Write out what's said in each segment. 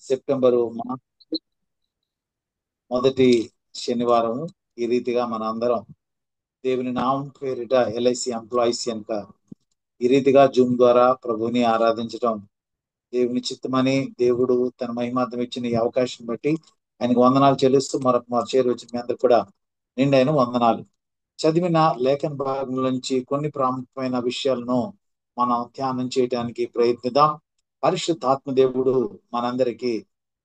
September మొదటి శనివారం ఈ రీతిగా మన అందరం దేవుని నామం పేరిట ఎల్ఐసి ఎంప్లాయీస్ కనుక ఈ రీతిగా జూమ్ ద్వారా ప్రభుని ఆరాధించడం దేవుని చిత్తమని దేవుడు తన మహిమార్థం ఇచ్చిన ఈ అవకాశం బట్టి ఆయనకు వందనాలు చెల్లిస్తూ మరొక మా చేరు వచ్చిన మీ అందరు కూడా నిండైన వందనాలు. చదివిన లేఖన భాగం నుంచి కొన్ని ప్రాముఖ్యమైన విషయాలను మనం ధ్యానం చేయడానికి ప్రయత్నిద్దాం. పరిశుద్ధాత్మ దేవుడు మనందరికీ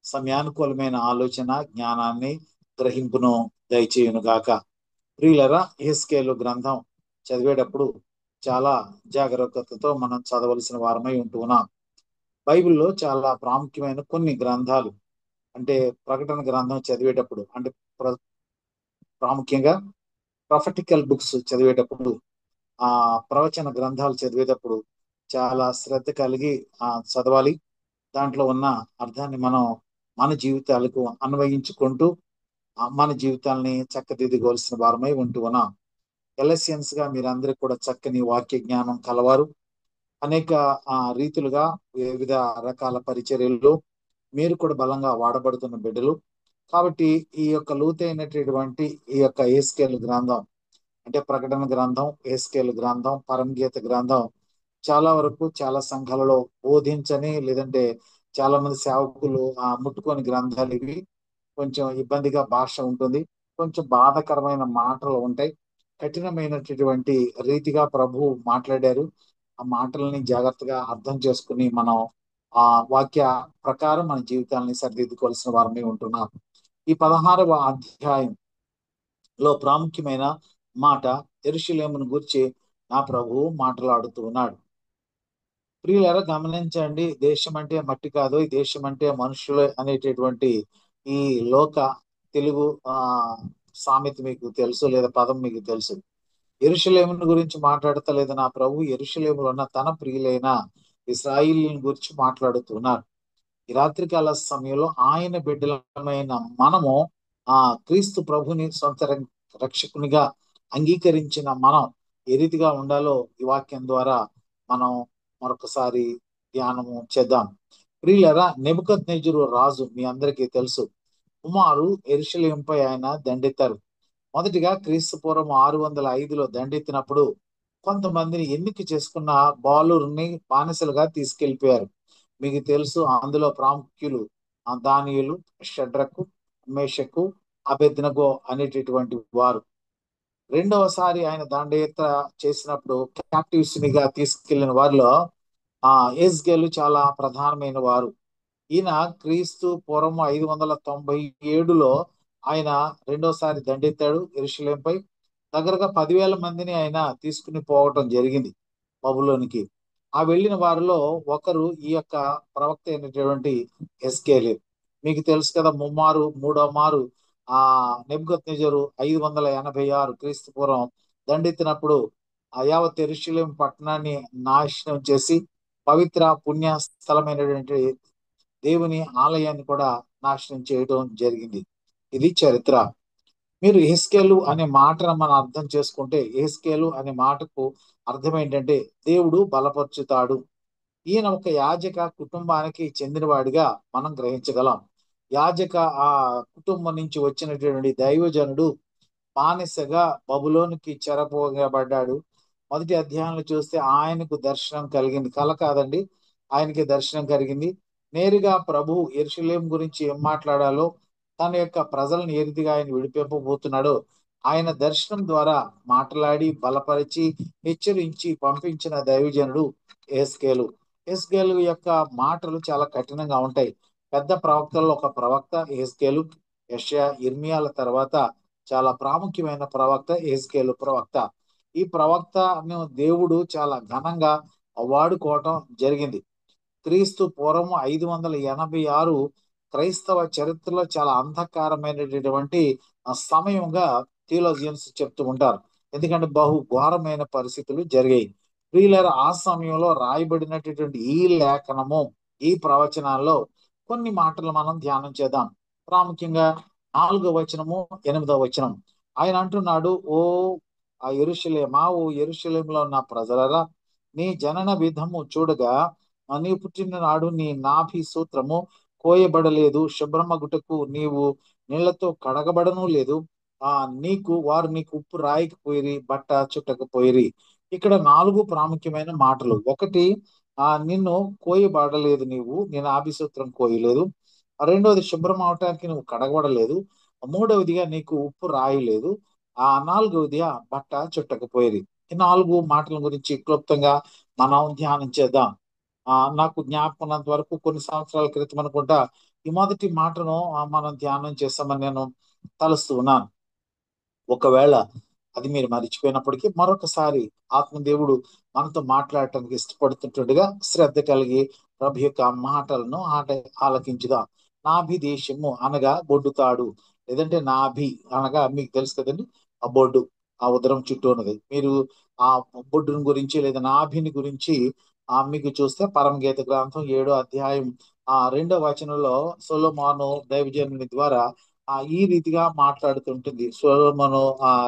సమయానుకూలమైన ఆలోచన జ్ఞానాన్ని గ్రహింపును దయచేయును గాక. ప్రియులరా, యెహెజ్కేలు గ్రంథం చదివేటప్పుడు చాలా జాగ్రత్తతో మనం చదవలసిన వారమై ఉంటున్నాం. బైబిల్లో చాలా ప్రాముఖ్యమైన కొన్ని గ్రంథాలు అంటే ప్రకటన గ్రంథం చదివేటప్పుడు అంటే ప్రాముఖ్యంగా ప్రొఫెటికల్ బుక్స్ చదివేటప్పుడు ఆ ప్రవచన గ్రంథాలు చదివేటప్పుడు చాలా శ్రద్ధ కలిగి చదవాలి. దాంట్లో ఉన్న అర్థాన్ని మనం మన జీవితాలకు అన్వయించుకుంటూ మన జీవితాలని చక్కదిద్దుకోవాల్సిన వారమై ఉంటూ ఉన్నాం. ఎల్ఎస్ఎన్స్ గా మీరందరూ కూడా చక్కని వాక్య జ్ఞానం కలవారు. అనేక రీతులుగా వివిధ రకాల పరిచర్యలు మీరు కూడా బలంగా వాడబడుతున్న బిడ్డలు కాబట్టి ఈ యొక్క లోతైనటువంటి ఈ యొక్క యెహెజ్కేలు గ్రంథం అంటే ప్రకటన గ్రంథం, యెహెజ్కేలు గ్రంథం, పరమగీత గ్రంథం చాలా వరకు చాలా సంఘాలలో బోధించని లేదంటే చాలా మంది సేవకులు ముట్టుకొని గ్రంథాలు ఇవి. కొంచెం ఇబ్బందిగా భాష ఉంటుంది, కొంచెం బాధాకరమైన మాటలు ఉంటాయి. కఠినమైనటువంటి రీతిగా ప్రభువు మాట్లాడారు. ఆ మాటలని జాగ్రత్తగా అర్థం చేసుకుని మనం ఆ వాక్య ప్రకారం మన జీవితాలని సరిదిద్దుకోవాల్సిన వారమే ఉంటున్నాం. ఈ 16వ అధ్యాయంలో ప్రాముఖ్యమైన మాట యెరూషలేమును గురించి నా ప్రభువు మాట్లాడుతూ ఉన్నాడు. ప్రియులారా, గమనించండి, దేశం అంటే మట్టి కాదు, ఈ దేశం అంటే మనుషులు అనేటటువంటి ఈ లోక తెలుగు సామెత మీకు తెలుసు లేదా పదం మీకు తెలుసు. యెరూషలేమును గురించి మాట్లాడతలేదు నా ప్రభు, యెరూషలేములో ఉన్న తన ప్రియులైన ఇశ్రాయేలీయుల గురించి మాట్లాడుతున్నారు. ఈ రాత్రికాల సమయంలో ఆయన బిడ్డలమైన మనము క్రీస్తు ప్రభుని సొంత రక్షకునిగా అంగీకరించిన మనం ఏ రీతిగా ఉండాలో ఈ వాక్యం ద్వారా మనం మరొకసారి ధ్యానము చేద్దాం. ప్రియులరా, నెబుకద్నెజరు రాజు మీ అందరికీ తెలుసు. కుమారు యెరూషలేముపై ఆయన దండెత్తారు. మొదటిగా క్రీస్తు పూర్వం 605లో దండెత్తినప్పుడు కొంతమందిని ఎన్నిక చేసుకున్న బాలుర్ని బానిసలుగా తీసుకెళ్లిపోయారు. మీకు తెలుసు, అందులో ప్రాముఖ్యులు దానియేలు, షడ్రకు, మేషకు, అబేద్నెగో అనేటటువంటి వారు. రెండవసారి ఆయన దండయాత్ర చేసినప్పుడు క్యాప్టివ్స్ గా తీసుకెళ్లిన వారిలో యెహెజ్కేలు చాలా ప్రధానమైన వారు. ఈయన క్రీస్తు పూర్వం 597లో ఆయన రెండోసారి దండెత్తాడు యెరూషలేంపై. దగ్గరగా 10,000 మందిని ఆయన తీసుకుని పోవటం జరిగింది బబులోనికి. ఆ వెళ్ళిన వారిలో ఒకరు ఈ యొక్క ప్రవక్త అయినటువంటి యెహెజ్కేలు. మీకు తెలుసు కదా, మూడో మారు నెబుకద్నెజరు 586 క్రీస్తు పూర్వం దండెత్తినప్పుడు యావత్ యెరూషలేం పట్టణాన్ని నాశనం చేసి పవిత్ర పుణ్య స్థలమైనటువంటి దేవుని ఆలయాన్ని కూడా నాశనం చేయడం జరిగింది. ఇది చరిత్ర. మీరు యెహెజ్కేలు అనే మాటను మనం అర్థం చేసుకుంటే, యెహెజ్కేలు అనే మాటకు అర్థం ఏంటంటే దేవుడు బలపరుచుతాడు. ఈయన ఒక యాజక కుటుంబానికి చెందినవాడిగా మనం గ్రహించగలం. యాజక కుటుంబం నుంచి వచ్చినటువంటి దైవజనుడు బానిసగా బబులోనికి చెరపోగబడ్డాడు. మొదటి అధ్యాయంలో చూస్తే ఆయనకు దర్శనం కలిగింది. కల కాదండి, ఆయనకి దర్శనం కలిగింది. నేరుగా ప్రభు యెరూషలేం గురించి ఏం మాట్లాడాలో, తన యొక్క ప్రజలను ఏ రీతిగా ఆయన విడిపింపబోతున్నాడో ఆయన దర్శనం ద్వారా మాట్లాడి బలపరిచి హెచ్చరించి పంపించిన దైవజనుడు యెహెజ్కేలు. యెహెజ్కేలు యొక్క మాటలు చాలా కఠినంగా ఉంటాయి. పెద్ద ప్రవక్తల్లో ఒక ప్రవక్త యెహెజ్కేలు. యెషయా, ఇర్మియాల తర్వాత చాలా ప్రాముఖ్యమైన ప్రవక్త యెహెజ్కేలు ప్రవక్త. ఈ ప్రవక్తను దేవుడు చాలా ఘనంగా వాడుకోవటం జరిగింది. క్రీస్తు పూర్వం 586 క్రైస్తవ చరిత్రలో చాలా అంధకారమైనటువంటి సమయంగా థియోలాజియన్స్ చెప్తూ ఉంటారు. ఎందుకంటే బహు ఘోరమైన పరిస్థితులు జరిగాయి. ప్రియులారా, ఆ సమయంలో రాయబడినటువంటి ఈ లేఖనము, ఈ ప్రవచనాల్లో కొన్ని మాటలు మనం ధ్యానం చేద్దాం. ప్రాముఖ్యంగా 4వ వచనము, 8వ వచనం. ఆయన అంటున్నాడు, ఓ యెరూషలేమా, ఓ యెరూషలేములో ఉన్న ప్రజలరా, నీ జనన విధము చూడగా, నీ పుట్టిన నాడు నీ నాభి సూత్రము కోయబడలేదు, శుభ్రమగుటకు నీవు నీళ్లతో కడగబడను లేదు. వారు నీకు ఉప్పు రాయకపోయిరి, బట్ట చుట్టకపోయిరి. ఇక్కడ 4 ప్రాముఖ్యమైన మాటలు. ఒకటి, నిన్ను కోయబడలేదు, నీ నాభిసూత్రం కోయలేదు. రెండవది, శుభ్రం అవటానికి నువ్వు కడగబడలేదు. మూడవదిగా నీకు ఉప్పు రాయలేదు. నాలుగవదిగా బట్ట చుట్టకపోయిరి. ఈ 4 మాటల గురించి క్లుప్తంగా మనం ధ్యానం చేద్దాం. నాకు జ్ఞాపకం ఉన్నంత వరకు కొన్ని సంవత్సరాల క్రితం అనుకుంటా ఈ మొదటి మాటను మనం ధ్యానం చేస్తామని నేను తలుస్తూ ఉన్నాను. ఒకవేళ అది మీరు మర్చిపోయినప్పటికీ మరొకసారి ఆత్మదేవుడు మనతో మాట్లాడటానికి ఇష్టపడుతుంటుండగా శ్రద్ధ కలిగి ప్రభు యొక్క మాటలను ఆలకించుదాం. నాభి దేశము అనగా బొడ్డుతాడు, లేదంటే నాభి అనగా మీకు తెలుసు కదండి, ఆ బొడ్డు, ఆ ఉదరం చుట్టూ ఉన్నది. మీరు ఆ బొడ్డుని గురించి లేదా నాభిని గురించి మీకు చూస్తే పరమగీత గ్రంథం 7వ అధ్యాయం 2వ వచనంలో సొలొమోను దైవజనుని ద్వారా ఈ రీతిగా మాట్లాడుతుంటుంది. సొలొమోను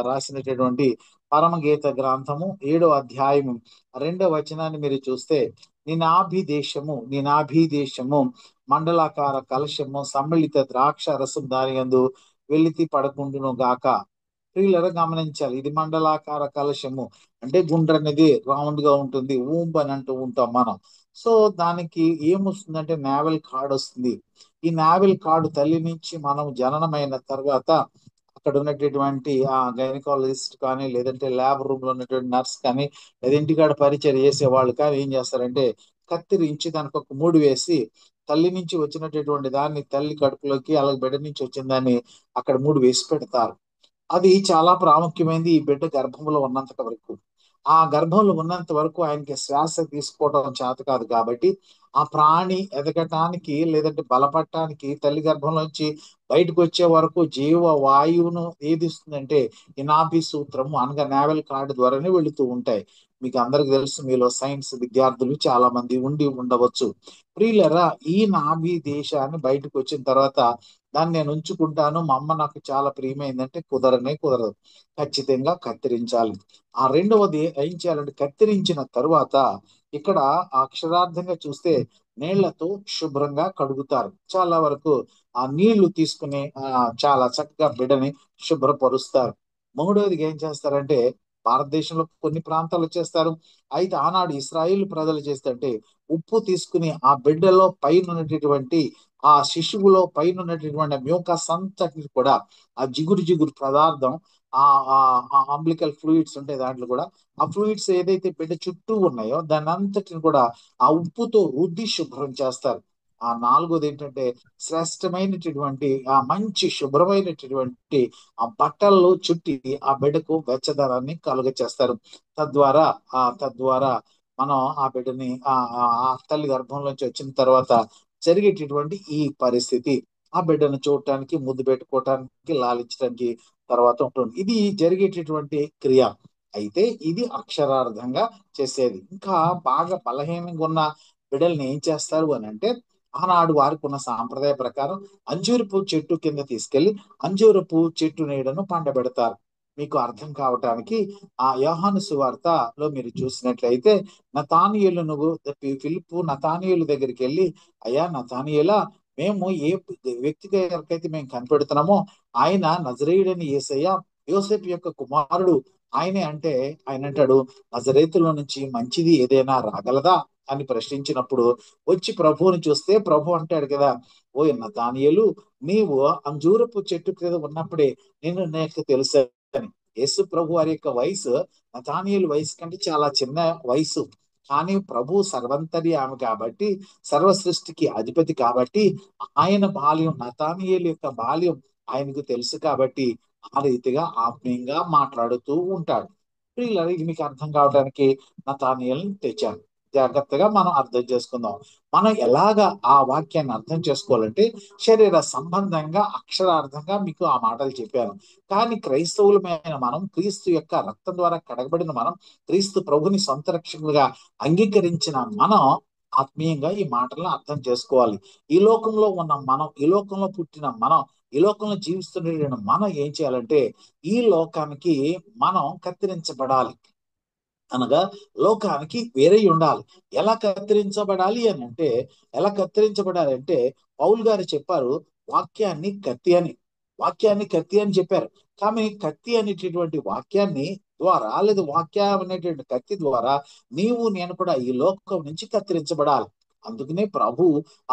రాసినటువంటి పరమగీత గ్రంథము 7వ అధ్యాయము 2వ వచనాన్ని మీరు చూస్తే, నీ నాభి దేశము మండలాకార కలశము సమ్మిళిత ద్రాక్ష రసం దాని యందు వెలితి పడకుండును గాక. ప్రియులరా గమనించాలి, ఇది మండలాకార కలశము అంటే గుండ్రనేది రౌండ్ గా ఉంటుంది, ఊంబ్ అని అంటూ ఉంటాం మనం. సో దానికి ఏమొస్తుందంటే నావెల్ కార్డ్ వస్తుంది. ఈ నావెల్ కార్డు తల్లి నుంచి మనం జననమైన తర్వాత అక్కడ ఉన్నటువంటి గైనకాలజిస్ట్ కానీ, లేదంటే ల్యాబ్ రూమ్ లో ఉన్నటువంటి నర్స్ కానీ, లేదా ఇంటికాడ పరిచయం చేసే వాళ్ళు కానీ ఏం చేస్తారంటే కత్తిరించి దానికి ఒక మూడు వేసి, తల్లి నుంచి వచ్చినటువంటి దాన్ని తల్లి కడుపులోకి, అలాగే బిడ్డ నుంచి వచ్చిన దాన్ని అక్కడ మూడు వేసి పెడతారు. అది చాలా ప్రాముఖ్యమైనది ఈ బిడ్డ గర్భంలో ఉన్నంత వరకు. ఆ గర్భంలో ఉన్నంత వరకు ఆయనకి శ్వాస తీసుకోవడం చేత కాదు కాబట్టి ఆ ప్రాణి ఎదగటానికి లేదంటే బలపడటానికి తల్లి గర్భంలోంచి బయటకు వచ్చే వరకు జీవ వాయువును ఏది ఇస్తుందంటే ఈ నాభి సూత్రము అనగా నావెల్ కార్డు ద్వారానే వెళుతూ ఉంటాయి. మీకు అందరికి తెలుసు, మీలో సైన్స్ విద్యార్థులు చాలా మంది ఉండి ఉండవచ్చు. ప్రియులరా, ఈ నాభి దేశాన్ని బయటకు వచ్చిన తర్వాత దాన్ని నేను ఉంచుకుంటాను, మా అమ్మ నాకు చాలా ప్రియమైందంటే కుదరదు. ఖచ్చితంగా కత్తిరించాలి. రెండవది ఏం చేయాలంటే కత్తిరించిన తరువాత ఇక్కడ అక్షరార్థంగా చూస్తే నీళ్లతో శుభ్రంగా కడుగుతారు. చాలా వరకు ఆ నీళ్లు తీసుకుని చాలా చక్కగా బిడ్డని శుభ్రపరుస్తారు. మూడవదిగా ఏం చేస్తారంటే, భారతదేశంలో కొన్ని ప్రాంతాలు చేస్తారు, అయితే ఆనాడు ఇస్రాయేల్ ప్రజలు చేస్తుంటే ఉప్పు తీసుకుని ఆ బిడ్డలో పైన ఉన్నటువంటి ఆ శిశువులో పైన ఉన్నటువంటి మ్యూకస్ అంతటిని కూడా, ఆ జిగురు పదార్థం, ఆ అంబ్లికల్ ఫ్లూయిడ్స్ ఉంటాయి దాంట్లో కూడా, ఆ ఫ్లూయిడ్స్ ఏదైతే బిడ్డ చుట్టూ ఉన్నాయో దాని అంతటిని కూడా ఆ ఉప్పుతో రుద్ది శుభ్రం చేస్తారు. నాలుగోది ఏంటంటే శ్రేష్టమైనటువంటి మంచి శుభ్రమైనటువంటి ఆ బట్టల్లో చుట్టి ఆ బిడ్డకు వెచ్చదనాన్ని కలుగ చేస్తారు. తద్వారా మనం ఆ బిడ్డని ఆ తల్లి గర్భంలోంచి వచ్చిన తర్వాత జరిగేటటువంటి ఈ పరిస్థితి ఆ బిడ్డను చూడటానికి, ముద్దు పెట్టుకోవటానికి, లాలించడానికి తర్వాత ఉంటుంది. ఇది జరిగేటటువంటి క్రియ. అయితే ఇది అక్షరార్థంగా చేసేది. ఇంకా బాగా బలహీనంగా ఉన్న బిడ్డల్ని ఏం చేస్తారు అని అంటే, ఆనాడు వారికి ఉన్న సాంప్రదాయ ప్రకారం అంజూరపు చెట్టు కింద తీసుకెళ్లి అంజూరపు చెట్టు నీడను పండబెడతారు. మీకు అర్థం కావటానికి యోహాను సువార్తలో మీరు చూసినట్లయితే ఫిలిప్పు నతానీయుల దగ్గరికి వెళ్ళి, అయ్యా నతానీయులా, మేము ఏ వ్యక్తి దగ్గరికైతే మేము కనిపెడుతున్నామో ఆయన నజరేయుడని యేసయ్య, యోసేపు యొక్క కుమారుడు ఆయనే అంటే, ఆయన అంటాడు, నజరేతులో నుంచి మంచిది ఏదైనా రాగలదా అని ప్రశ్నించినప్పుడు వచ్చి ప్రభువుని చూస్తే ప్రభు అంటాడు కదా, ఓ నతానీయులు, నీవు అంజూరపు చెట్టు కింద ఉన్నప్పుడే నాకు తెలుసు అని. యేసు ప్రభు వారి యొక్క వయసు నతానీయుల వయసు కంటే చాలా చిన్న వయసు. కానీ ప్రభు సర్వంతర్యామి కాబట్టి, సర్వ సృష్టికి అధిపతి కాబట్టి, ఆయన బాల్యం, నతానీయుల యొక్క బాల్యం ఆయనకు తెలుసు కాబట్టి ఆ రీతిగా ఆత్మీయంగా మాట్లాడుతూ ఉంటాడు. ప్రియులారా, ఇది మీకు అర్థం కావడానికి నతానీయుల్ని తెచ్చాను. జాగ్రత్తగా మనం అర్థం చేసుకుందాం. మనం ఎలాగా ఆ వాక్యాన్ని అర్థం చేసుకోవాలంటే శరీర సంబంధంగా అక్షరార్థంగా మీకు ఆ మాటలు చెప్పాను. కానీ క్రైస్తవులమైన మనం, క్రీస్తు యొక్క రక్తం ద్వారా కడగబడిన మనం, క్రీస్తు ప్రభుని సొంత రక్షకులుగా అంగీకరించిన మనం ఆత్మీయంగా ఈ మాటలను అర్థం చేసుకోవాలి. ఈ లోకంలో ఉన్న మనం, ఈ లోకంలో పుట్టిన మనం, ఈ లోకంలో జీవిస్తున్న మనం ఏం చేయాలంటే ఈ లోకానికి మనం కత్తిరించబడాలి. అనగా లోకానికి వేరే ఉండాలి. ఎలా కత్తిరించబడాలి అని అంటే, ఎలా కత్తిరించబడాలి అంటే పౌలు గారు చెప్పారు, వాక్యాన్ని కత్తి అని. వాక్యాన్ని కత్తి అని చెప్పారు. కానీ కత్తి అనేటటువంటి వాక్యాన్ని ద్వారా, లేదా వాక్యం అనేటువంటి కత్తి ద్వారా నీవు నేను కూడా ఈ లోకం నుంచి కత్తిరించబడాలి. అందుకనే ప్రభు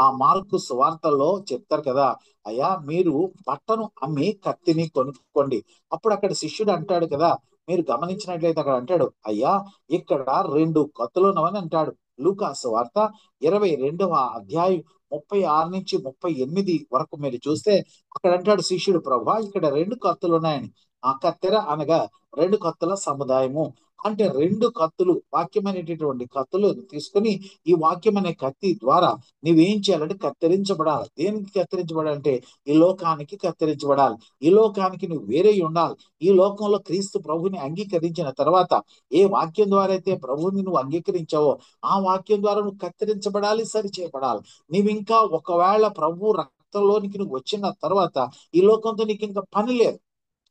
ఆ మార్కు సువార్తల్లో చెప్తారు కదా, అయ్యా మీరు బట్టను అమ్మి కత్తిని కొనుక్కోండి. అప్పుడు అక్కడ శిష్యుడు అంటాడు కదా, మీరు గమనించినట్లయితే అక్కడ అంటాడు, అయ్యా ఇక్కడ 2 కత్తులు ఉన్నవని అంటాడు. లూకాసు వార్త 22వ అధ్యాయం 36 నుంచి 38 వరకు మీరు చూస్తే అక్కడ అంటాడు శిష్యుడు, ప్రభా ఇక్కడ 2 కత్తులు ఉన్నాయని. ఆ కత్తెర అనగా 2 కత్తుల సముదాయము. అంటే 2 కత్తులు, వాక్యం అనేటటువంటి కత్తులు తీసుకుని ఈ వాక్యం అనే కత్తి ద్వారా నువ్వేం చేయాలంటే కత్తిరించబడాలి. దేనికి కత్తిరించబడాలంటే ఈ లోకానికి కత్తిరించబడాలి. ఈ లోకానికి నువ్వు వేరే ఉండాలి. ఈ లోకంలో క్రీస్తు ప్రభుని అంగీకరించిన తర్వాత ఏ వాక్యం ద్వారా అయితే ప్రభుని నువ్వు అంగీకరించావో ఆ వాక్యం ద్వారా నువ్వు కత్తిరించబడాలి, సరి చేయబడాలి. నీవు ఇంకా ఒకవేళ ప్రభు రక్తంలోనికి నువ్వు వచ్చిన తర్వాత ఈ లోకంతో నీకు ఇంకా పని లేదు.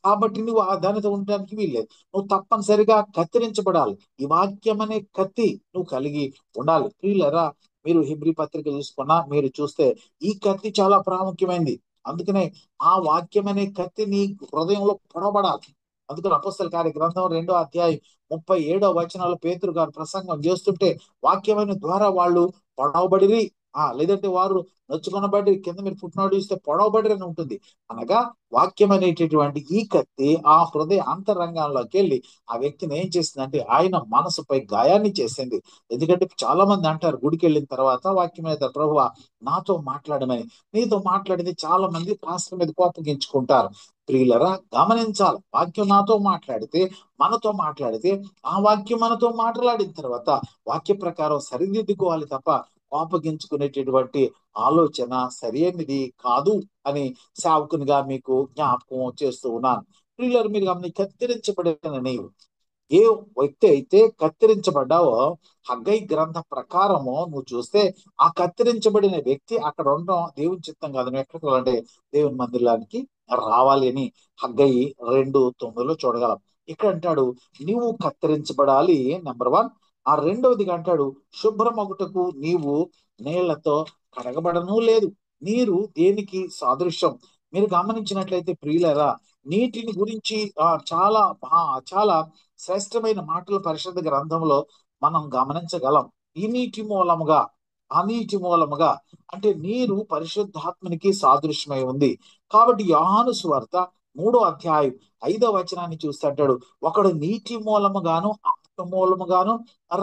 కాబట్టి నువ్వు ఆ దానితో ఉండడానికి వీల్లేదు. నువ్వు తప్పనిసరిగా కత్తిరించబడాలి. ఈ వాక్యం అనే కత్తి నువ్వు కలిగి ఉండాలి. ప్రియులారా, మీరు హెబ్రీ పత్రిక చూసుకున్నా మీరు చూస్తే ఈ కత్తి చాలా ప్రాముఖ్యమైనది. అందుకనే ఆ వాక్యం అనే కత్తి నీ హృదయంలో పొడబడాలి. అందుకని అపోస్తల కార్య గ్రంథం 2వ అధ్యాయం 37వ వచనాలు పేతురు గారు ప్రసంగం చేస్తుంటే వాక్యమైన ద్వారా వాళ్ళు పొడవబడిరి, లేదంటే వారు నొచ్చుకొనబడి, కింద మీరు పుట్టినోడు చూస్తే పొడవబడిరి అని ఉంటుంది. అనగా వాక్యం అనేటటువంటి ఈ కత్తి ఆ హృదయ అంతరంగంలోకి వెళ్ళి ఆ వ్యక్తిని ఏం చేసిందంటే ఆయన మనసుపై గాయాన్ని చేసింది. ఎందుకంటే చాలా మంది అంటారు గుడికి వెళ్ళిన తర్వాత వాక్యం మీద, ప్రభువా నాతో మాట్లాడమని. నీతో మాట్లాడితే చాలా మంది పాస్టర్ మీద కోపగించుకుంటారు. ప్రియులరా, గమనించాలి. వాక్యం నాతో మాట్లాడితే, మనతో మాట్లాడితే ఆ వాక్యం మనతో మాట్లాడిన తర్వాత వాక్య ప్రకారం సరిదిద్దుకోవాలి తప్ప కోపగించుకునేటటువంటి ఆలోచన సరైనది కాదు అని సేవకునిగా మీకు జ్ఞాపకం చేస్తూ ఉన్నాను. ప్రియులారు, మీరు కత్తిరించబడిన నీవు ఏ వ్యక్తి అయితే కత్తిరించబడ్డావో హగ్గై గ్రంథ ప్రకారము నువ్వు చూస్తే ఆ కత్తిరించబడిన వ్యక్తి అక్కడ ఉండడం దేవుని చిత్తం కాదు. నువ్వు ఎక్కడికి వెళ్ళాలంటే దేవుని మందిరానికి రావాలి అని హగ్గై 2:9 చూడగలం. ఇక్కడ అంటాడు నీవు కత్తిరించబడాలి, నెంబర్ 1. ఆ రెండవదిగా అంటాడు శుభ్రమగుటకు నీవు నీళ్లతో కడగబడను లేదు. నీరు దేనికి సాదృశ్యం? మీరు గమనించినట్లయితే ప్రియులరా, నీటిని గురించి చాలా చాలా శ్రేష్టమైన మాటలు పరిశుద్ధ గ్రంథంలో మనం గమనించగలం. ఈ నీటి మూలముగా, ఆ నీటి మూలముగా అంటే నీరు పరిశుద్ధాత్మనికి సాదృశ్యమై ఉంది. కాబట్టి యోహాను సువార్త 3వ అధ్యాయం 5వ వచనాన్ని చూస్తే అంటాడు, ఒకడు నీటి మూలముగాను ఆత్మ మూలముగాను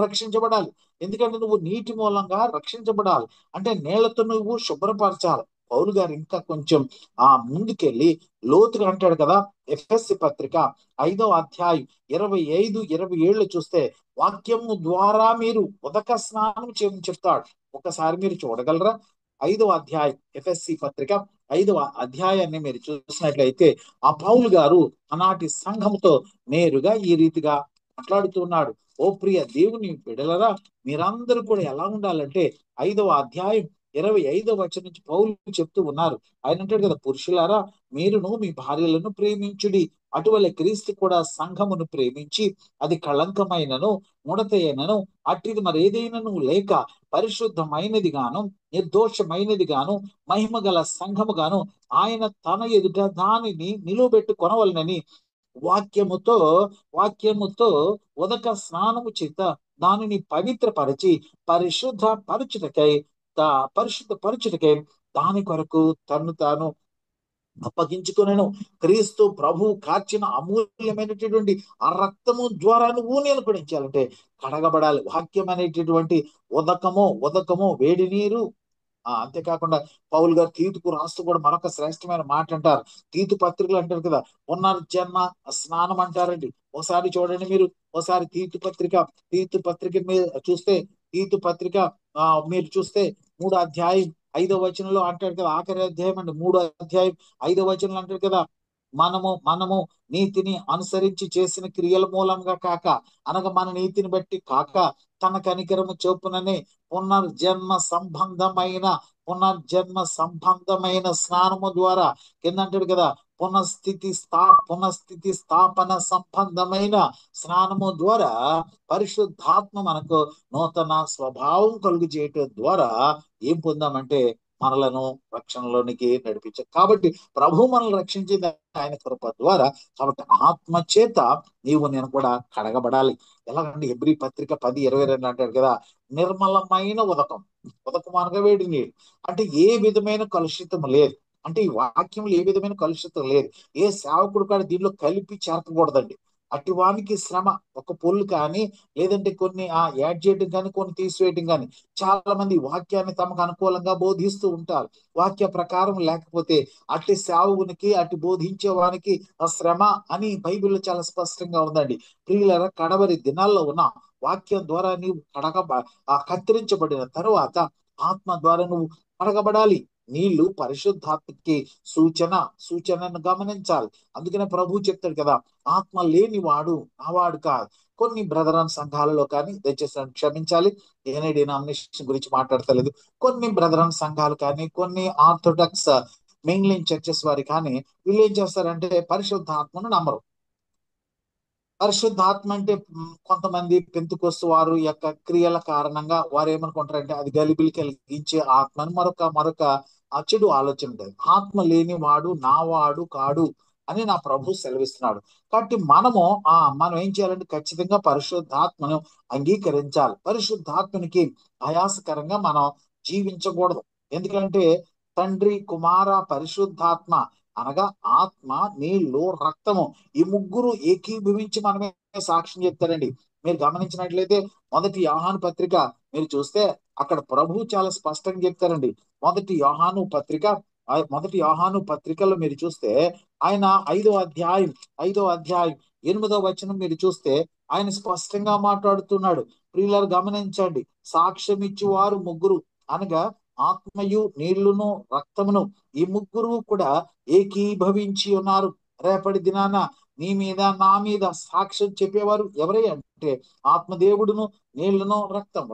రక్షించబడాలి. ఎందుకంటే నువ్వు నీటి మూలంగా రక్షించబడాలి అంటే నీళ్లతో నువ్వు శుభ్రపరచాలి. పౌలు గారు ఇంకా కొంచెం ముందుకెళ్ళి లోతుగా అంటాడు కదా, ఎఫెసీ పత్రిక 5వ అధ్యాయం 25-27 చూస్తే వాక్యము ద్వారా మీరు ఉదక స్నానం చేయమని చెప్తాడు. ఒకసారి మీరు చూడగలరా? 5వ అధ్యాయం ఎఫెసీ పత్రిక 5వ అధ్యాయాన్ని మీరు చూసినట్లయితే ఆ పౌలు గారు ఆనాటి సంఘముతో నేరుగా ఈ రీతిగా మాట్లాడుతున్నాడు. ఓ ప్రియ దేవుని బిడ్డలరా, మీరందరూ కూడా ఎలా ఉండాలంటే 5వ అధ్యాయం 25వ వచనం నుంచి పౌలు చెప్తూ ఉన్నారు. ఆయన అంటాడు కదా, పురుషులారా మీరును మీ భార్యలను ప్రేమించుడి, అటువలే క్రీస్తు కూడా సంఘమును ప్రేమించి అది కళంకమైనను ముడతైనను అట్టిది మరేదైనను లేక పరిశుద్ధమైనది గాను నిర్దోషమైనది గాను మహిమ గల సంఘము గాను ఆయన తన ఎదుట దానిని నిలువబెట్టుకొనవలనని వాక్యముతో వాక్యముతో ఉదక స్నానము చేత దానిని పవిత్రపరిచి పరిశుద్ధ పరచుటకై పరిశుద్ధ పరచుటకై దాని కొరకు తను తాను అప్పగించుకునేను. క్రీస్తు ప్రభు కార్చిన అమూల్యమైనటువంటి ఆ రక్తము ద్వారా నువ్వు నేను కూడా ఇచ్చాలంటే కడగబడాలి. వాక్యం అనేటటువంటి ఉదకము వేడి నీరు. అంతేకాకుండా పౌలు గారు తీతుకు రాస్తూ కూడా మరొక శ్రేష్టమైన మాట అంటారు. తీతు పత్రికలు అంటారు కదా, పునర్జన్మ స్నానం అంటారండి. ఒకసారి చూడండి మీరు, ఒకసారి తీతు పత్రిక మీద చూస్తే, తీతు పత్రిక మీరు చూస్తే 3వ అధ్యాయం 5వ వచనంలో అంటాడు కదా, ఆఖరి అధ్యాయం అండి 3వ అధ్యాయం 5వ వచనంలో అంటాడు కదా, మనము నీతిని అనుసరించి చేసిన క్రియల మూలంగా కాక, అనగా మన నీతిని బట్టి కాక తన కనికరము చొప్పుననే పునర్జన్మ సంబంధమైన స్నానము ద్వారా కింద అంటాడు కదా, పునఃస్థితి స్థాపన సంబంధమైన స్నానము ద్వారా పరిశుద్ధాత్మ మనకు నూతన స్వభావం కలుగు చేయటం ద్వారా ఏం పొందామంటే మనలను రక్షణలోనికి నడిపించారు. కాబట్టి ప్రభు మనల్ని రక్షించింది ఆయన కృప ద్వారా. కాబట్టి ఆత్మ చేత నీవు నేను కూడా కడగబడాలి. ఎలాగంటే హెబ్రీ పత్రిక 10:22 అంటాడు కదా, నిర్మలమైన ఉదకం అనగా వేడి నీరు. అంటే ఏ విధమైన కలుషితం లేదు. అంటే ఈ వాక్యంలో ఏ విధమైన కలుషితం లేదు. ఏ సేవకుడు కూడా దీనిలో కలిపి చేర్పకూడదండి. అట్టి వానికి శ్రమ, ఒక పొల్లు కానీ లేదంటే కొన్ని యాడ్ చేయడం కానీ కొన్ని తీసివేయడం కానీ. చాలా మంది వాక్యాన్ని తమకు అనుకూలంగా బోధిస్తూ ఉంటారు. వాక్య ప్రకారం లేకపోతే అట్టి సేవకునికి అట్టి బోధించే వానికి ఆ శ్రమ అని బైబిల్లో చాలా స్పష్టంగా ఉందండి. ప్రియులారా, కడవరి దినాల్లో ఉన్న వాక్యం ద్వారా నీవు కత్తిరించబడిన తరువాత ఆత్మ ద్వారా నువ్వు కడగబడాలి. నీళ్లు పరిశుద్ధాత్మకి సూచనను గమనించాలి. అందుకనే ప్రభు చెప్తాడు కదా, ఆత్మ లేని వాడు నావాడు కాదు. కొన్ని బ్రదరన్ సంఘాలలో కానీ, దయచేసి నన్ను క్షమించాలి, ఏనే డినామినేషన్ గురించి మాట్లాడతలేదు, కొన్ని బ్రదరన్ సంఘాలు కానీ, కొన్ని ఆర్థోడాక్స్ మెయిన్లైన్ చర్చెస్ వారి కానీ వీళ్ళు ఏం చేస్తారంటే పరిశుద్ధాత్మను నమ్మరు. పరిశుద్ధాత్మ అంటే కొంతమంది పెంతుకొస్తు వారు యొక్క క్రియల కారణంగా వారు ఏమనుకుంటారంటే అది గలిబిలి కలిగించే ఆత్మని మరొక చెడు ఆలోచన ఉంటుంది. ఆత్మ లేని వాడు నావాడు కాడు అని నా ప్రభు సెలవిస్తున్నాడు. కాబట్టి మనం ఏం చేయాలంటే ఖచ్చితంగా పరిశుద్ధాత్మను అంగీకరించాలి. పరిశుద్ధాత్మనికి ఆయాసకరంగా మనం జీవించకూడదు. ఎందుకంటే తండ్రి, కుమార, పరిశుద్ధాత్మ అనగా ఆత్మ, నీళ్లు, రక్తము, ఈ ముగ్గురు ఏకీభవించి మనమే సాక్ష్యం చెప్తారండి. మీరు గమనించినట్లయితే మొదటి యోహాను పత్రిక మీరు చూస్తే అక్కడ ప్రభు చాలా స్పష్టంగా చెప్తారండి. మొదటి యోహాను పత్రికలో మీరు చూస్తే ఆయన 5వ అధ్యాయం 8వ వచనం మీరు చూస్తే ఆయన స్పష్టంగా మాట్లాడుతున్నాడు. ప్రియులారు గమనించండి, సాక్ష్యం ఇచ్చేవారు ముగ్గురు అనగా ఆత్మయు, నీళ్లును, రక్తమును, ఈ ముగ్గురు కూడా ఏకీభవించి ఉన్నారు. రేపటి దినాన నీ మీద నా మీద సాక్ష్యం చెప్పేవారు ఎవరే అంటే ఆత్మదేవుడును, నీళ్లను,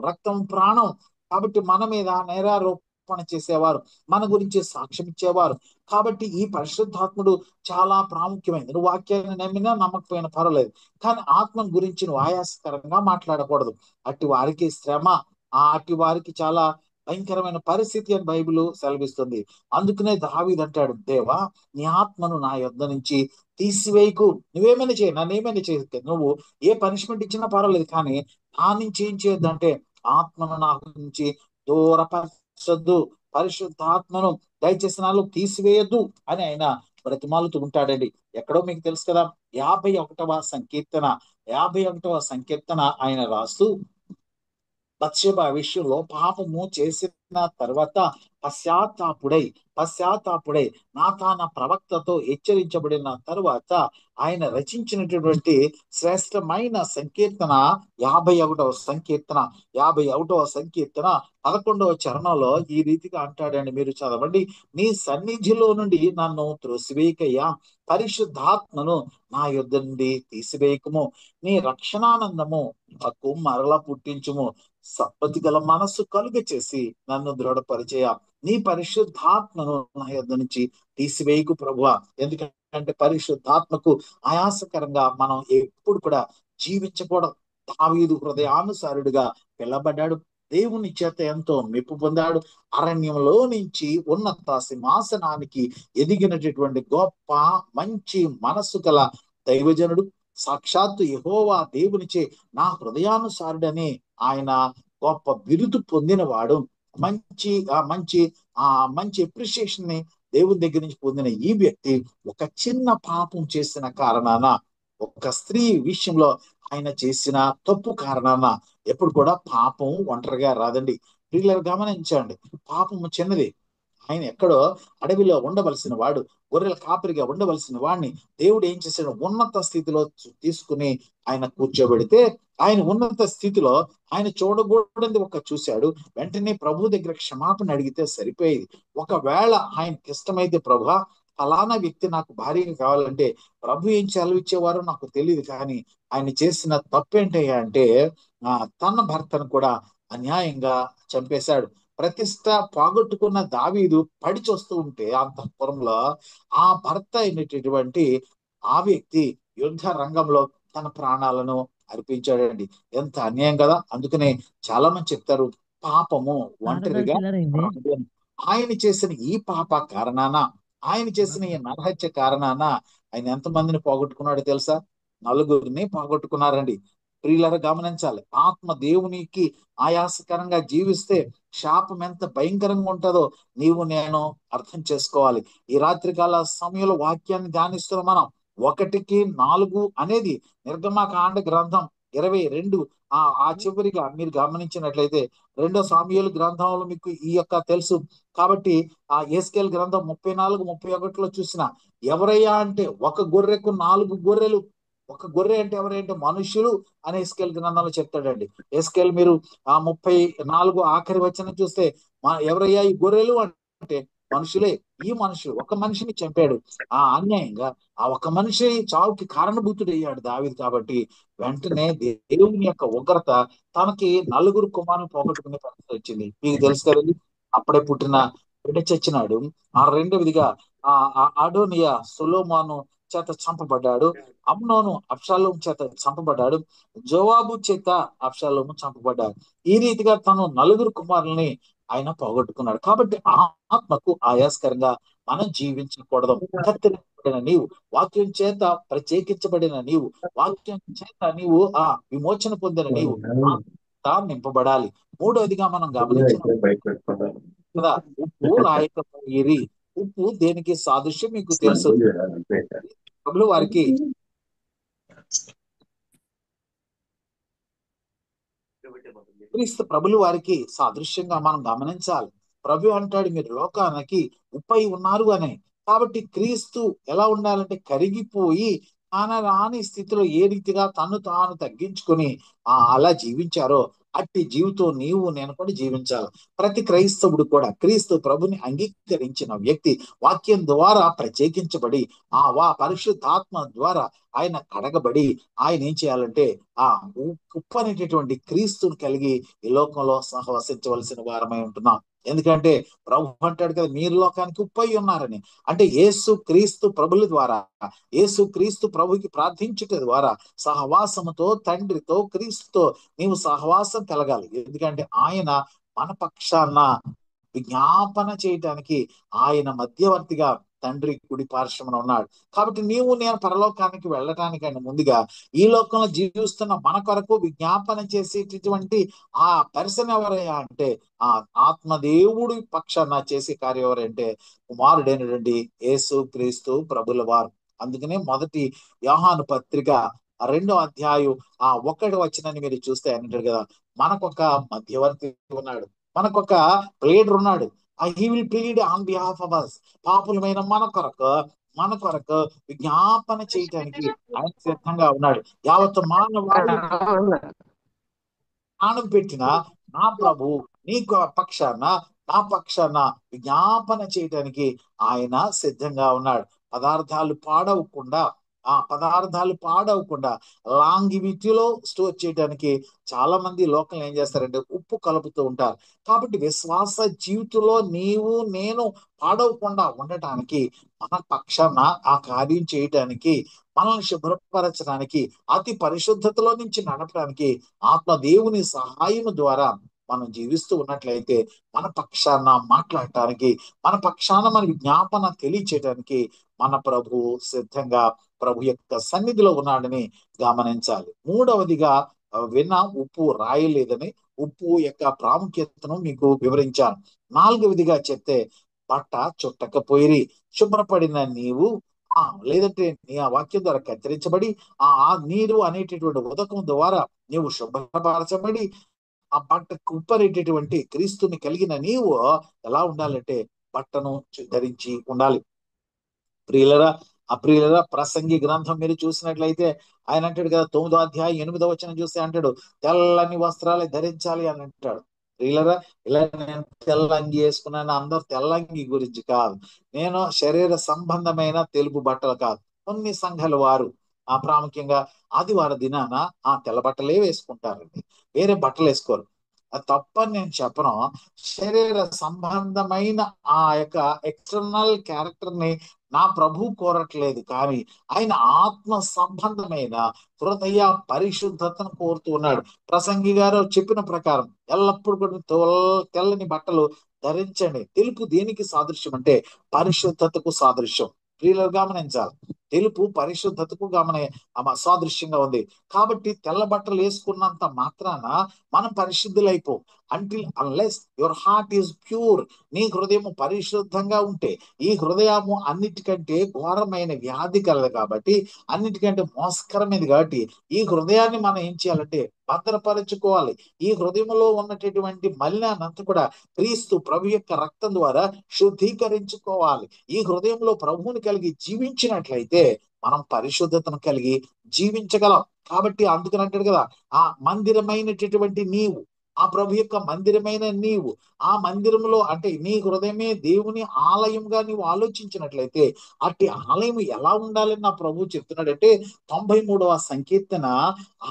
రక్తం ప్రాణం. కాబట్టి మన మీద నేరారోపణ చేసేవారు, మన గురించి సాక్ష్యం ఇచ్చేవారు. కాబట్టి ఈ పరిశుద్ధాత్ముడు చాలా ప్రాముఖ్యమైనది. నువ్వు వాక్యాన్ని నమ్మినా నమ్మకపోయినా పర్వాలేదు, కానీ ఆత్మ గురించి నువ్వు ఆయాసకరంగా మాట్లాడకూడదు. అట్టి వారికి శ్రమ, అట్టి వారికి చాలా భయంకరమైన పరిస్థితి అని బైబిల్ సెలవిస్తుంది. అందుకనే దావీదు అంటాడు, దేవా నీ ఆత్మను నా యొద్ద నుంచి తీసివేయకు. నువ్వేమైనా చేయి, నన్ను ఏమైనా చేస్తే, నువ్వు ఏ పనిష్మెంట్ ఇచ్చినా పర్వాలేదు, కానీ నా నుంచి ఏం చేయొద్దంటే ఆత్మను నా నుంచి దూరపరచొద్దు, పరిశుద్ధాత్మను దయచేసి నాలో తీసివేయద్దు అని ఆయన బ్రతిమాలుతూ ఉంటాడండి. ఎక్కడో మీకు తెలుసు కదా, 51వ సంకీర్తన ఆయన రాస్తూ బత్షెబ విషయంలో పాపము చేసిన తర్వాత పశ్చాత్తాపుడై నాతాన ప్రవక్తతో హెచ్చరించబడిన తరువాత ఆయన రచించినటువంటి శ్రేష్టమైన సంకీర్తన 51వ సంకీర్తన 11వ చరణంలో ఈ రీతిగా అంటాడండి. మీరు చదవండి. నీ సన్నిధిలో నుండి నన్ను త్రోసివేయకయ్యా, పరిశుద్ధాత్మను నా యొద్ద నుండి తీసివేయకము, నీ రక్షణానందము నాకు మరల పుట్టించుము, సప్పతి గల మనస్సు కలుగ చేసి నన్ను దృఢపరిచేయ, నీ పరిశుద్ధాత్మను నా యొద్ద నుంచి తీసివేయకు ప్రభువా. ఎందుకంటే పరిశుద్ధాత్మకు ఆయాసకరంగా మనం ఎప్పుడు కూడా జీవించకూడదు. దావీదు హృదయానుసారుడిగా పిలబడ్డాడు, దేవుని చేత ఎంతో మెప్పు పొందాడు. అరణ్యంలో నుంచి ఉన్నత సింహాసనానికి ఎదిగినటువంటి గొప్ప మంచి మనస్సు గల దైవజనుడు, సాక్షాత్తు యెహోవా దేవునిచే నా హృదయానుసారుడని ఆయన గొప్ప బిరుదు పొందినవాడు. మంచి అప్రిషియేషన్ ని దేవుని దగ్గర నుంచి పొందిన ఈ వ్యక్తి ఒక చిన్న పాపం చేసిన కారణాన, ఒక స్త్రీ విషయంలో ఆయన చేసిన తప్పు కారణాన, ఎప్పుడు కూడా పాపం ఒంటరిగా రాదండి. పిల్లలు గమనించండి, పాపము చిన్నది. ఆయన ఎక్కడో అడవిలో ఉండవలసిన వాడు, గొర్రెల కాపరిగా ఉండవలసిన వాడిని దేవుడు ఏం చేశాడు, ఉన్నత స్థితిలో తీసుకుని ఆయన కూర్చోబెడితే ఆయన ఉన్నత స్థితిలో ఆయన చూడకూడదు ఒక చూశాడు. వెంటనే ప్రభు దగ్గర క్షమాపణ అడిగితే సరిపోయేది. ఒకవేళ ఆయనకి ఇష్టమైతే, ప్రభు ఫలానా వ్యక్తి నాకు భార్యగా కావాలంటే ప్రభు ఏం సెలవిచ్చేవారో నాకు తెలియదు, కానీ ఆయన చేసిన తప్పేంటయ్యా అంటే తన భర్తను కూడా అన్యాయంగా చంపేశాడు. ప్రతిష్ట పోగొట్టుకున్న దావీదు పడిచొస్తూ ఉంటే అంతఃపురంలో ఆ భర్త అయినటువంటి ఆ వ్యక్తి యుద్ధ రంగంలో తన ప్రాణాలను అర్పించాడండి. ఎంత అన్యాయం కదా. అందుకనే చాలా మంది చెప్తారు, పాపము తారదారు ఒంటరిగా చిల్లరైంది. రాదు అని. ఆయన చేసిన ఈ పాప కారణాన, ఆయన చేసిన ఈ నరహత్య కారణాన ఆయన ఎంతమందిని పోగొట్టుకున్నాడో తెలుసా? నలుగురిని పోగొట్టుకున్నారండి. ప్రియులారా గమనించాలి. ఆత్మ దేవునికి ఆయాసకరంగా జీవిస్తే శాపం ఎంత భయంకరంగా ఉంటుందో నీవు నేను అర్థం చేసుకోవాలి. ఈ రాత్రికాల సమయంలో వాక్యాన్ని ధ్యానిస్తున్న మనం 1:4 అనేది నిర్గమకాండ గ్రంథం 22 ఆ చివరిగా మీరు గమనించినట్లయితే 2 సామ్యుయేలు గ్రంథంలో మీకు ఈ యొక్క తెలుసు కాబట్టి ఆ యేస్కేల్ గ్రంథం 34-31లో చూసిన ఎవరయ్యా అంటే ఒక గొర్రెకు 4 గొర్రెలు. ఒక గొర్రె అంటే ఎవరంటే మనుషులు అని యేస్కేల్ గ్రంథంలో చెప్తాడండి. యేస్కేల్ మీరు ఆ 34 ఆఖరి వచనం చూస్తే ఎవరయ్యా ఈ గొర్రెలు అంటే మనుషులే. ఈ మనుషులు ఒక మనిషిని చంపాడు ఆ అన్యాయంగా. ఆ ఒక మనిషి చావుకి కారణభూతుడయ్యాడు దావీదు. కాబట్టి వెంటనే దేవుని యొక్క ఉగ్రత తనకి నలుగురు కుమారుని పోగొట్టుకునే పరిస్థితి వచ్చింది. మీకు తెలుసు కదండి. అప్పుడే పుట్టిన బిడ్డ చచ్చినాడు. ఆ రెండవదిగా అడోనియా సొలొమోను చేత చంపబడ్డాడు. అమ్నోను అబ్షాలోము చేత చంపబడ్డాడు. జోవాబు చేత అబ్షాలోము చంపబడ్డాడు. ఈ రీతిగా తను నలుగురు కుమారుల్ని ఆయన పోగొట్టుకున్నాడు. కాబట్టి ఆత్మకు ఆయాస్కరంగా మనం జీవించకూడదు. కత్తిరించబడిన నీవు, వాక్యం చేత ప్రత్యేకించబడిన నీవు, వాక్యం చేత నీవు విమోచన పొందిన నీవు నింపబడాలి. మూడవదిగా మనం గమనించిన కదా, ఉప్పు రాయకపోయిరి. ఉప్పు దేనికి సాదృశ్యం మీకు తెలుసు. ప్రభులు వారికి క్రీస్తు ప్రభులు వారికి సాదృశ్యంగా మనం గమనించాలి. ప్రభు అంటాడు మీరు లోకానికి ఉప్పై ఉన్నారు అని. కాబట్టి క్రీస్తు ఎలా ఉండాలంటే కరిగిపోయి రాని స్థితిలో ఏ రీతిగా తను తాను తగ్గించుకొని అలా జీవించారో అట్టి జీవితం నీవు నేను కూడా జీవించాలి. ప్రతి క్రైస్తవుడు కూడా క్రీస్తు ప్రభుని అంగీకరించిన వ్యక్తి వాక్యం ద్వారా ప్రత్యేకించబడి పరిశుద్ధాత్మ ద్వారా ఆయన కడగబడి ఆయన ఏం చేయాలంటే ఆ ఉప్పు అనేటటువంటి క్రీస్తుని కలిగి ఈ లోకంలో సహవసించవలసిన వారమై ఉంటున్నాం. ఎందుకంటే ప్రభు అంటాడు కదా, మీరు లోకానికి ఉప్పై ఉన్నారని. అంటే యేసు క్రీస్తు ప్రభుల ద్వారా, యేసు క్రీస్తు ప్రభుకి ప్రార్థించుట ద్వారా సహవాసముతో తండ్రితో క్రీస్తుతో నీవు సహవాసం కలగాలి. ఎందుకంటే ఆయన మన పక్షాన విజ్ఞాపన చేయటానికి ఆయన మధ్యవర్తిగా తండ్రి కుడి పార్శ్వమున ఉన్నాడు. కాబట్టి నీవు నేను పరలోకానికి వెళ్ళటానికంటే ముందుగా ఈ లోకంలో జీవిస్తున్న మన కొరకు విజ్ఞాపన చేసేటటువంటి ఆ పర్సన్ ఎవరయ్యా అంటే ఆత్మదేవుడి పక్షాన చేసే కార్యం ఎవరంటే కుమారుడైనటువంటి యేసు క్రీస్తు ప్రభుల వారు. అందుకనే మొదటి యోహాను పత్రిక 2వ అధ్యాయం 1వ వచనాన్ని మీరు చూస్తే అంటాడు కదా, మనకొక మధ్యవర్తి ఉన్నాడు, మనకొక ప్లేడర్ ఉన్నాడు. He will plead on behalf of us. పాపులమైన మన కొరకు విజ్ఞాపన చేయటానికి ఆయన సిద్ధంగా ఉన్నాడు. యావత్ మానవాళి ప్రాణం పెట్టిన నా ప్రభు నీకు పక్షాన నా పక్షాన విజ్ఞాపన చేయటానికి ఆయన సిద్ధంగా ఉన్నాడు. పదార్థాలు పాడవకుండా లాంగివిటీలో స్టోర్ చేయడానికి చాలా మంది లోకల్ ఏం చేస్తారంటే ఉప్పు కలుపుతూ ఉంటారు. కాబట్టి విశ్వాస జీవితంలో నీవు నేను పాడవకుండా ఉండటానికి మన పక్షాన ఆ కార్యం చేయటానికి మనల్ని శుభ్రపరచడానికి అతి పరిశుద్ధతలో నుంచి నడపడానికి ఆత్మ దేవుని సహాయం ద్వారా మనం జీవిస్తూ ఉన్నట్లయితే మన పక్షాన మాట్లాడటానికి, మన పక్షాన మన విజ్ఞాపన తెలియచేయడానికి మన ప్రభు సిద్ధంగా ప్రభు యొక్క సన్నిధిలో ఉన్నాడని గమనించాలి. మూడవదిగా విన్న ఉప్పు రాయలేదని ఉప్పు యొక్క ప్రాముఖ్యతను మీకు వివరించాను. నాలుగవదిగా చెప్తే బట్ట చుట్టకపోయిరి. శుభ్రపడిన నీవు లేదంటే నీ ఆ వాక్యం ద్వారా కత్తిరించబడి ఆ నీరు అనేటటువంటి ఉదకం ద్వారా నీవు శుభ్రపరచబడి ఆ బట్ట కుప్పనేటటువంటి క్రీస్తుని కలిగిన నీవు ఎలా ఉండాలంటే బట్టను ధరించి ఉండాలి. ప్రియులరా ప్రసంగి గ్రంథం మీరు చూసినట్లయితే ఆయన అంటాడు కదా, 9వ అధ్యాయం 8వ వచనం చూస్తే అంటాడు తెల్లని వస్త్రాలే ధరించాలి అని అంటాడు. ప్రియులరా, ఇలా నేను తెల్లంగి వేసుకున్నాను, అందరు తెల్లంగి గురించి కాదు, నేను శరీర సంబంధమైన తెలుపు బట్టలు కాదు. కొన్ని సంఘాల వారు ప్రాముఖ్యంగా ఆదివారం దినాన తెల్ల బట్టలే వేసుకుంటారండి, వేరే బట్టలు వేసుకోరు. అది తప్పని నేను చెప్పను. శరీర సంబంధమైన ఆ యొక్క ఎక్స్టర్నల్ క్యారెక్టర్ ని నా ప్రభు కోరట్లేదు, కానీ ఆయన ఆత్మ సంబంధమైన హృదయ పరిశుద్ధతను కోరుతూ ఉన్నాడు. ప్రసంగి గారు చెప్పిన ప్రకారం ఎల్లప్పుడూ కూడా తెల్లని బట్టలు ధరించండి. తెలుపు దేనికి సాదృశ్యం అంటే పరిశుద్ధతకు సాదృశ్యం. ప్రియులు గమనించాలి, తెలుపు పరిశుద్ధతకు సాదృశ్యంగా ఉంది. కాబట్టి తెల్ల బట్టలు వేసుకున్నంత మాత్రాన మనం పరిశుద్ధులైపో. Until unless your heart is pure, నీ హృదయము పరిశుద్ధంగా ఉంటే. ఈ హృదయము అన్నిటికంటే ఘోరమైన వ్యాధి కలదు కాబట్టి, అన్నిటికంటే మోసకరమైనది కాబట్టి, ఈ హృదయాన్ని మనం ఏం చేయాలంటే భద్రపరచుకోవాలి. ఈ హృదయంలో ఉన్నటువంటి మలినాన్నంతా కూడా క్రీస్తు ప్రభు యొక్క రక్తం ద్వారా శుద్ధీకరించుకోవాలి. ఈ హృదయంలో ప్రభువుని కలిగి జీవించినట్లయితే మనం పరిశుద్ధతను కలిగి జీవించగలం. కాబట్టి అందుకని అంటాడు కదా, ఆ మందిరమైనటువంటి నీవు, ఆ ప్రభు యొక్క మందిరమైన నీవు, ఆ మందిరంలో అంటే నీ హృదయమే దేవుని ఆలయంగా నీవు ఆలోచించినట్లయితే అట్టి ఆలయం ఎలా ఉండాలని నా ప్రభు చెప్తున్నాడంటే 93వ సంకీర్తన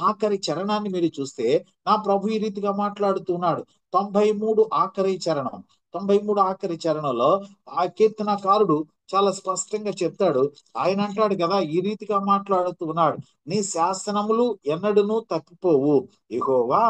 ఆఖరి చరణాన్ని మీరు చూస్తే నా ప్రభు ఈ రీతిగా మాట్లాడుతున్నాడు. 93 ఆఖరి చరణం, 93 ఆఖరి చరణంలో ఆ కీర్తనకారుడు చాలా స్పష్టంగా చెప్తాడు. ఆయన అంటాడు కదా, ఈ రీతిగా మాట్లాడుతూ ఉన్నాడు, నీ శాసనములు ఎన్నడూను తప్పిపోవు, యెహోవా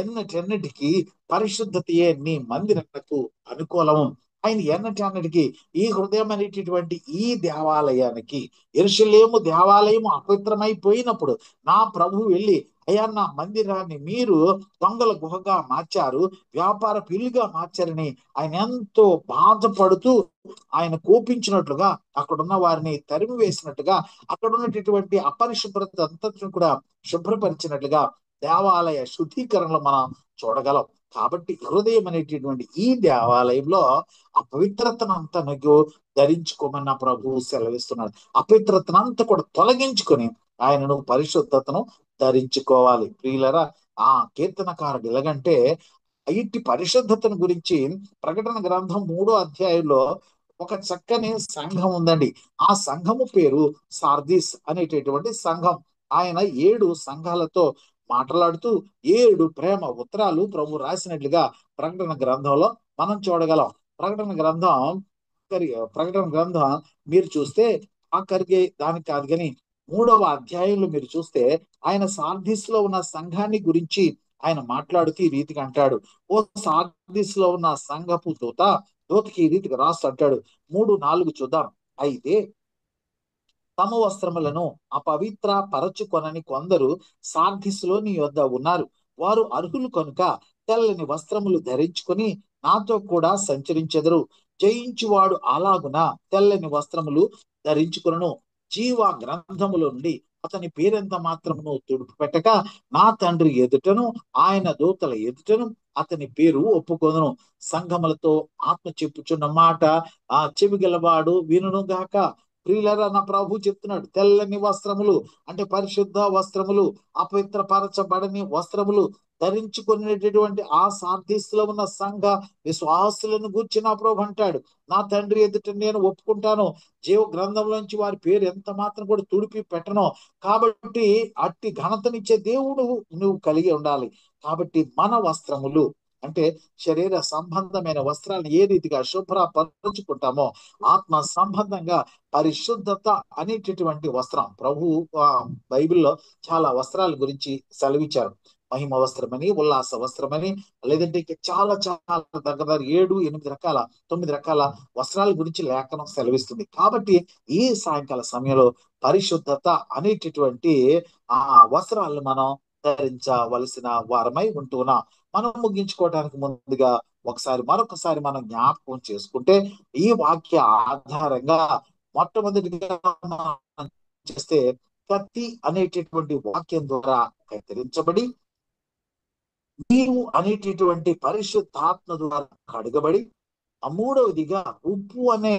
ఎన్నటెన్నటికి పరిశుద్ధతయే నీ మందిరమునకు అనుకూలము. ఆయన ఎన్నటెన్నటికి ఈ హృదయం అనేటటువంటి ఈ దేవాలయానికి, యెరూషలేము దేవాలయము అపవిత్రమైపోయినప్పుడు నా ప్రభు వెళ్ళి, అయ్యా నా మందిరాన్ని మీరు దొంగల గుహగా మార్చారు, వ్యాపార పిల్లిగా మార్చారని ఆయన ఎంతో బాధపడుతూ, ఆయన కోపించినట్లుగా, అక్కడున్న వారిని తరిమి వేసినట్టుగా, అక్కడ ఉన్నటువంటి అపరిశుభ్రత అంతటిని కూడా శుభ్రపరిచినట్లుగా దేవాలయ శుద్ధీకరణలో మనం చూడగలం. కాబట్టి హృదయం అనేటటువంటి ఈ దేవాలయంలో అపవిత్రతనంతా నీకు ధరించుకోమన్న ప్రభు సెలవిస్తున్నాడు. అపవిత్రతనంతా కూడా తొలగించుకొని ఆయనను పరిశుద్ధతను ధరించుకోవాలి. ప్రియులరా, ఆ కీర్తనకారుడు ఎలాగంటే ఇట్టి పరిశుద్ధతను గురించి ప్రకటన గ్రంథం 3వ అధ్యాయంలో ఒక చక్కని సంఘం ఉందండి. ఆ సంఘము పేరు సార్దీస్ అనేటటువంటి సంఘం. ఆయన 7 సంఘాలతో మాట్లాడుతూ 7 ప్రేమ ఉత్తరాలు ప్రభు రాసినట్లుగా ప్రకటన గ్రంథంలో మనం చూడగలం. ప్రకటన గ్రంథం ప్రకటన గ్రంథం మీరు చూస్తే ఆఖరికి దానికి కాదు కానీ 3వ అధ్యాయంలో మీరు చూస్తే ఆయన సార్దీస్ లో ఉన్న సంఘాన్ని గురించి ఆయన మాట్లాడుతూ ఈ రీతిగా అంటాడు, ఓ సార్దీస్ లో ఉన్న సంఘపు దూతకి ఈ రీతిగా రాస్తూ అంటాడు. 3:4 చూద్దాం. అయితే తమ వస్త్రములను అపవిత్ర పరచుకొనని కొందరు సార్ధిస్లో నీ యొద్ద ఉన్నారు. వారు అర్హులు కనుక తెల్లని వస్త్రములు ధరించుకొని నాతో కూడా సంచరించెదరు. జయించువాడు అలాగున తెల్లని వస్త్రములు ధరించుకొనును. జీవ గ్రంథములో నుండి అతని పేరెంత మాత్రమును తుడుపు పెట్టక నా తండ్రి ఎదుటను ఆయన దూతల ఎదుటను అతని పేరు ఒప్పుకొనును. సంఘములతో ఆత్మ చెప్పుచున్న మాట ఆ చెవిగలవాడు వినును గాక. ప్రియులరా, నా ప్రభు చెప్తున్నాడు, తెల్లని వస్త్రములు అంటే పరిశుద్ధ వస్త్రములు, అపవిత్రపరచబడని వస్త్రములు ధరించుకునేటటువంటి ఆ సార్దీస్లో ఉన్న సంఘ విశ్వాసులను గూర్చి నా ప్రభు అంటాడు, నా తండ్రి ఎదుట నేను ఒప్పుకుంటాను, జీవ గ్రంథంలోంచి వారి పేరు ఎంత మాత్రం కూడా తుడిపి పెట్టను. కాబట్టి అట్టి ఘనతనిచ్చే దేవుడు నువ్వు కలిగి ఉండాలి. కాబట్టి మన వస్త్రములు అంటే శరీర సంబంధమైన వస్త్రాలను ఏ రీతిగా శుభ్రపరచుకుంటామో ఆత్మ సంబంధంగా పరిశుద్ధత అనేటటువంటి వస్త్రం ప్రభు బైబిల్లో చాలా వస్త్రాల గురించి సెలవిచ్చారు. మహిమ వస్త్రమని, ఉల్లాస వస్త్రమని, లేదంటే చాలా చాలా దగ్గర 7, 8 రకాల 9 రకాల వస్త్రాల గురించి లేఖనం సెలవిస్తుంది. కాబట్టి ఈ సాయంకాల సమయంలో పరిశుద్ధత అనేటటువంటి ఆ వస్త్రాలను మనం ధరించవలసిన వారమై ఉంటున్నాం. మనం ముగించుకోవడానికి ముందుగా మరొకసారి మనం జ్ఞాపకం చేసుకుంటే ఈ వాక్య ఆధారంగా మొట్టమొదటిగా మనం చేస్తే కత్తి అనేటటువంటి వాక్యం ద్వారా కత్తిరించబడి, నీవు అనేటటువంటి పరిశుద్ధాత్మ ద్వారా కడగబడి, మూడవదిగా ఉప్పు అనే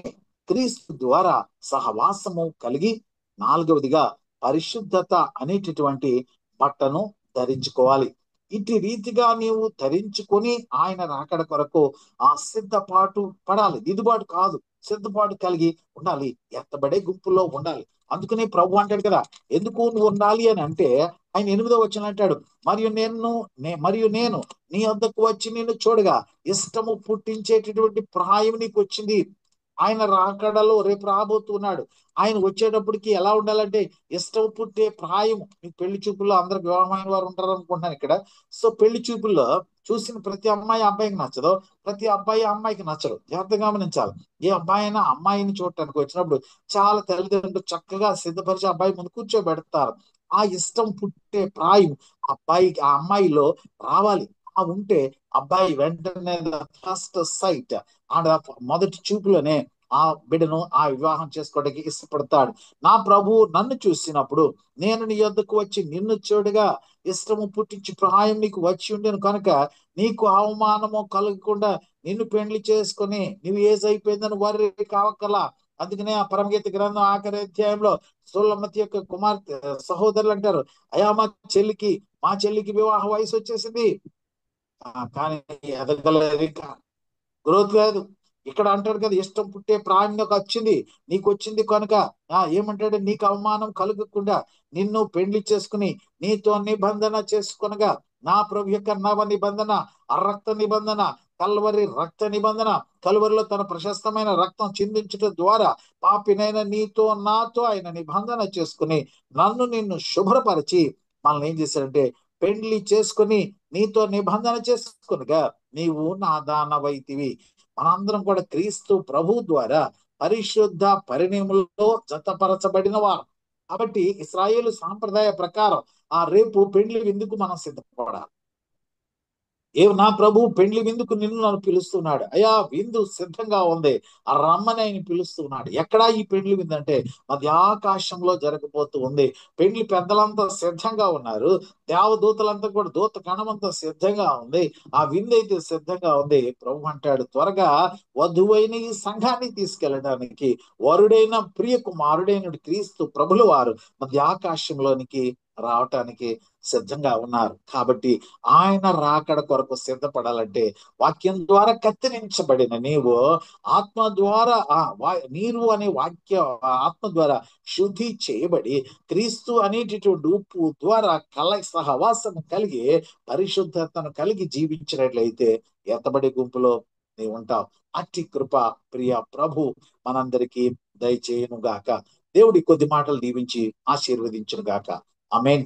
క్రీస్తు ద్వారా సహవాసము కలిగి, నాలుగవదిగా పరిశుద్ధత అనేటటువంటి బట్టను ధరించుకోవాలి. ఇటు రీతిగా నీవు ధరించుకొని ఆయన రాకడ కొరకు ఆ సిద్ధపాటు పడాలి. దిద్దుబాటు కాదు, సిద్ధపాటు కలిగి ఉండాలి. ఎత్తబడే గుంపులో ఉండాలి. అందుకని ప్రభు అంటాడు కదా, ఎందుకు నువ్వు ఉండాలి అని అంటే ఆయన 8వ వచనం అంటాడు, మరియు నేను నీ వద్దకు వచ్చి నిన్ను చూడగా ఇష్టము పుట్టించేటటువంటి ప్రాయం నీకు వచ్చింది. ఆయన రాకడలో రేపు రాబోతున్నాడు. ఆయన వచ్చేటప్పటికి ఎలా ఉండాలంటే ఇష్టం పుట్టే ప్రాయం. మీకు పెళ్లి చూపుల్లో అందరు వివాహమైన వారు ఉంటారు అనుకుంటున్నాను ఇక్కడ. సో పెళ్లి చూపుల్లో చూసిన ప్రతి అమ్మాయి అబ్బాయికి నచ్చదు, ప్రతి అబ్బాయి అమ్మాయికి నచ్చడు. జాగ్రత్తగా గమనించాలి. ఏ అబ్బాయి అయినా అమ్మాయిని చూడటానికి వచ్చినప్పుడు చాలా తల్లిదండ్రులు చక్కగా సిద్ధపరిచి అబ్బాయి ముందు కూర్చోబెడతారు. ఆ ఇష్టం పుట్టే ప్రాయం ఆ అమ్మాయిలో రావాలి. ఆ ఉంటే అబ్బాయి వెంటనే ఫస్ట్ సైట్ అండ్ మొదటి చూపులోనే ఆ బిడ్డను ఆ వివాహం చేసుకోవడానికి ఇష్టపడతాడు. నా ప్రభువు నన్ను చూసినప్పుడు నేను నీ యొద్దకు వచ్చి నిన్ను చూడగా ఇష్టము పుట్టించి ప్రాయం నీకు వచ్చి ఉండేను కనుక నీకు అవమానము కలగకుండా నిన్ను పెండ్లి చేసుకుని నువ్వు ఏజ్ అయిపోయిందని వారి కావక్కలా. అందుకనే ఆ పరమగీత గ్రంథం ఆఖరి అధ్యాయంలో సోలమతి యొక్క కుమార్తె సహోదరులు అంటారు, అయా మా చెల్లికి వివాహ వయసు వచ్చేసింది, కానీ ఎదగలేదు, ఇంకా గ్రోత్ లేదు. ఇక్కడ అంటాడు కదా, ఇష్టం పుట్టే ప్రాణ్యకు వచ్చింది, నీకు వచ్చింది కనుక ఏమంటాడు, నీకు అవమానం కలగకుండా నిన్ను పెండ్లి చేసుకుని నీతో నిబంధన చేసుకొనగా నా ప్రభు యొక్క నవ నిబంధన, ఆ రక్త నిబంధన, కల్వరి రక్త నిబంధన, కల్వరిలో తన ప్రశస్తమైన రక్తం చిందించడం ద్వారా పాపినైన నీతో నాతో ఆయన నిబంధన చేసుకుని నిన్ను శుభ్రపరిచి మనల్ని ఏం చేశాడంటే పెండ్లి చేసుకుని నీతో నిబంధన చేసుకునిగా నీవు నా దానవైతివి. మనందరం కూడా క్రీస్తు ప్రభు ద్వారా పరిశుద్ధ పరిణయములో జతపరచబడిన వారు. కాబట్టి ఇశ్రాయేలు సాంప్రదాయ ప్రకారం ఆ రేపు పెండ్లి విందుకు మనం సిద్ధపడాలి. నా ప్రభు పెండ్లి విందుకు నన్ను పిలుస్తున్నాడు, అయ్యా విందు సిద్ధంగా ఉంది, ఆ రమ్మని ఆయన పిలుస్తున్నాడు. ఎక్కడా ఈ పెండ్లి విందు అంటే అది ఆకాశంలో జరగబోతూ ఉంది. పెండ్లి పెద్దలంతా సిద్ధంగా ఉన్నారు, దేవదూతలంతా కూడా దూత గణమంతా సిద్ధంగా ఉంది, ఆ విందు అయితే సిద్ధంగా ఉంది. ప్రభు అంటాడు, త్వరగా వధువైన ఈ సంఘాన్ని తీసుకెళ్ళడానికి వరుడైన ప్రియ కుమారుడైన క్రీస్తు ప్రభుల వారు మధ్య ఆకాశంలోనికి రావటానికి సిద్ధంగా ఉన్నారు. కాబట్టి ఆయన రాకడ కొరకు సిద్ధపడాలంటే వాక్యం ద్వారా కత్తిరించబడిన నీవు ఆత్మ ద్వారా నీరు అనే ఆత్మ ద్వారా శుద్ధి చేయబడి క్రీస్తు అనేటటువంటి ఉప్పు ద్వారా సహవాసం కలిగి పరిశుద్ధతను కలిగి జీవించినట్లయితే ఎత్తబడి గుంపులో నీవు ఉంటావు. అట్టి కృప ప్రియ ప్రభు మనందరికీ దయచేయును గాక. దేవుడి కొద్ది మాటలు దీవించి ఆశీర్వదించును గాక. ఆమేన్.